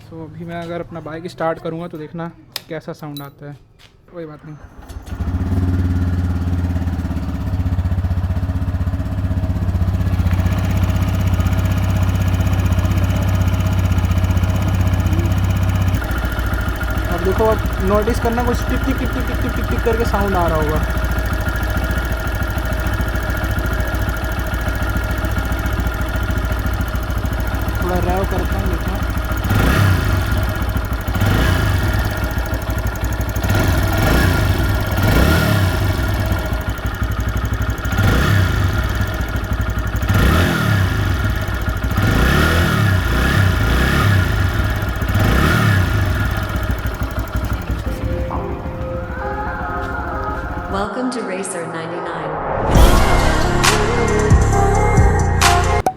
तो अभी मैं अगर अपना बाइक स्टार्ट करूँगा तो देखना कैसा साउंड आता है। कोई बात नहीं। अब देखो, अब नोटिस करना कुछ टिक टिक टिक टिक टिक टिक टिक टिक करके साउंड आ रहा होगा। थोड़ा रैव करता हूँ, देखना। Welcome to Racer 99.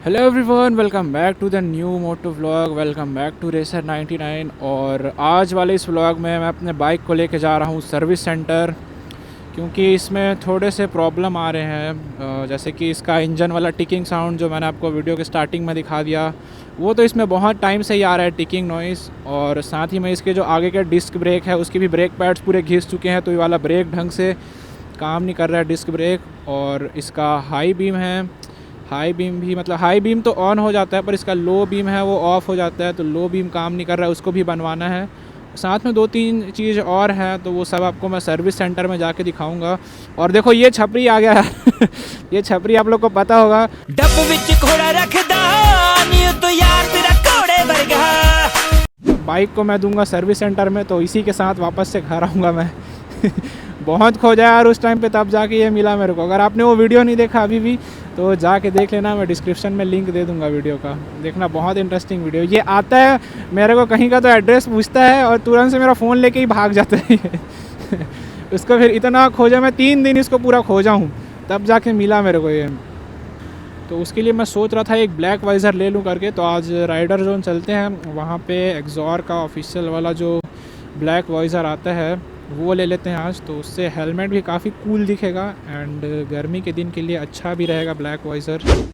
Hello everyone, welcome back to the new moto vlog. Welcome back to Racer 99। और आज वाले इस व्लॉग में मैं अपने बाइक को लेके जा रहा हूँ सर्विस सेंटर, क्योंकि इसमें थोड़े से प्रॉब्लम आ रहे हैं। जैसे कि इसका इंजन वाला टिकिंग साउंड जो मैंने आपको वीडियो के स्टार्टिंग में दिखा दिया, वो तो इसमें बहुत टाइम से ही आ रहा है, टिकिंग नॉइज़। और साथ ही में इसके जो आगे के डिस्क ब्रेक है उसकी भी ब्रेक पैड्स पूरे घिस चुके हैं, तो ये वाला ब्रेक ढंग से काम नहीं कर रहा है, डिस्क ब्रेक। और इसका हाई बीम है, हाई बीम भी मतलब हाई बीम तो ऑन हो जाता है, पर इसका लो बीम है वो ऑफ़ हो जाता है, तो लो बीम काम नहीं कर रहा है, उसको भी बनवाना है। साथ में 2-3 चीज़ और हैं, तो वो सब आपको मैं सर्विस सेंटर में जाके दिखाऊंगा। और देखो ये छपरी आ गया है ये छपरी आप लोग को पता होगा, डब विच घोड़ा रखदा नी तो यार तेरा घोड़े वर्गा। बाइक को मैं दूंगा सर्विस सेंटर में, तो इसी के साथ वापस से घर आऊँगा मैं बहुत खोजा यार उस टाइम पे, तब जाके ये मिला मेरे को। अगर आपने वो वीडियो नहीं देखा अभी भी तो जाके देख लेना, मैं डिस्क्रिप्शन में लिंक दे दूंगा वीडियो का, देखना, बहुत इंटरेस्टिंग वीडियो। ये आता है मेरे को कहीं का तो एड्रेस पूछता है और तुरंत से मेरा फ़ोन लेके ही भाग जाता है उसको फिर इतना खोजा, मैं 3 दिन इसको पूरा खोजा हूँ, तब जाके मिला मेरे को ये। तो उसके लिए मैं सोच रहा था एक ब्लैक वाइज़र ले लूँ करके, तो आज राइडर जोन चलते हैं, वहाँ पे एक्सॉर का ऑफिशियल वाला जो ब्लैक वाइज़र आता है वो ले लेते हैं आज। तो उससे हेलमेट भी काफ़ी कूल दिखेगा एंड गर्मी के दिन के लिए अच्छा भी रहेगा ब्लैक वाइज़र।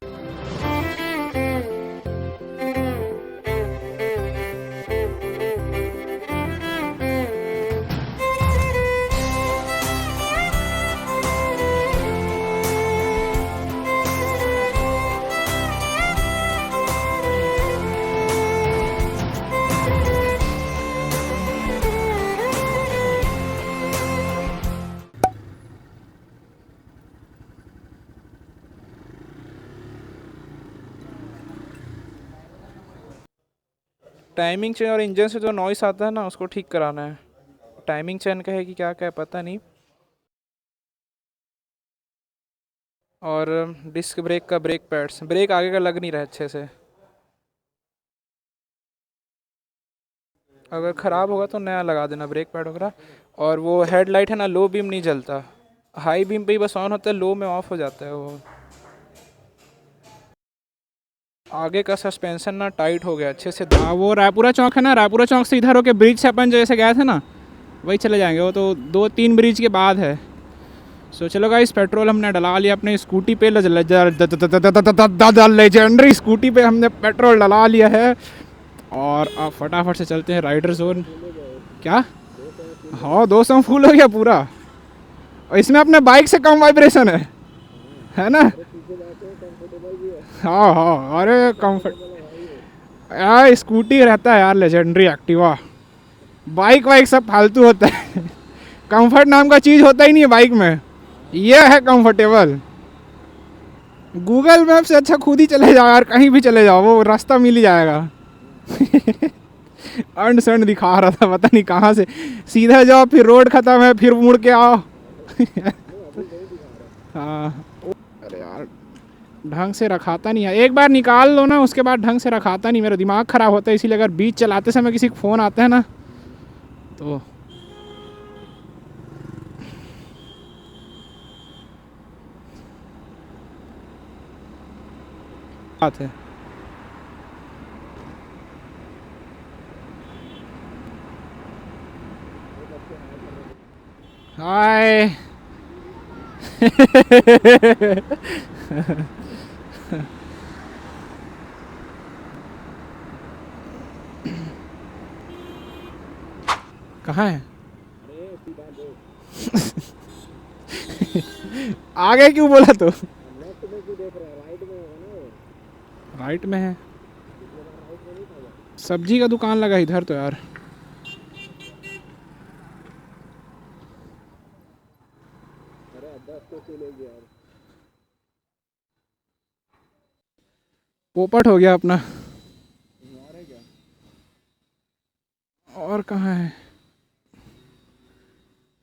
टाइमिंग चेन और इंजन से जो नॉइस आता है ना, उसको ठीक कराना है। टाइमिंग चेन का है कि क्या क्या है पता नहीं। और डिस्क ब्रेक का ब्रेक पैड्स, ब्रेक आगे का लग नहीं रहा है अच्छे से, अगर ख़राब होगा तो नया लगा देना ब्रेक पैड वगैरह। और वो हेडलाइट है ना, लो बीम नहीं जलता, हाई बीम पे ही बस ऑन होता है, लो में ऑफ हो जाता है वो। आगे का सस्पेंशन ना टाइट हो गया अच्छे से। वो रायपुरा चौक है ना, रायपुरा चौक से इधर होके ब्रिज से अपन जैसे गए थे ना, वही चले जाएंगे, वो तो 2-3 ब्रिज के बाद है। सो चलो गाइस, पेट्रोल हमने डला लिया अपने स्कूटी पे, लेजेंडरी स्कूटी पे हमने पेट्रोल डला लिया है। और अब फटाफट से चलते हैं राइडर जोन। क्या? हाँ, 200 फुल हो गया पूरा, और इसमें अपने बाइक से कम वाइब्रेशन है ना। हाँ हाँ, अरे कम्फर्ट यार, स्कूटी रहता है यार लेजेंडरी एक्टिवा, बाइक वाइक सब फालतू होता है कंफर्ट नाम का चीज़ होता ही नहीं है बाइक में, ये है कंफर्टेबल। गूगल मैप से अच्छा खुद ही चले जाओ यार, कहीं भी चले जाओ, वो रास्ता मिल ही जाएगा अंड संड दिखा रहा था पता नहीं कहाँ से, सीधा जाओ फिर रोड ख़त्म है फिर मुड़ के आओ हाँ, अरे यार ढंग से रखाता नहीं है, एक बार निकाल लो ना उसके बाद ढंग से रखाता नहीं, मेरा दिमाग ख़राब होता है। इसीलिए अगर बीच चलाते समय किसी को फ़ोन आता है ना तो बात है। हाय कहाँ है? आगे क्यों बोला तो? राइट में है। सब्जी का दुकान लगा इधर तो यार। पोपट हो गया अपना। और कहाँ है?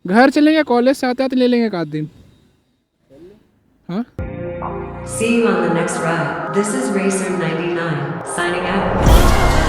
घर चलेंगे, कॉलेज से आते आते ले लेंगे एक आध दिन। हाँ See you on the next ride. This is Racer 99, signing out.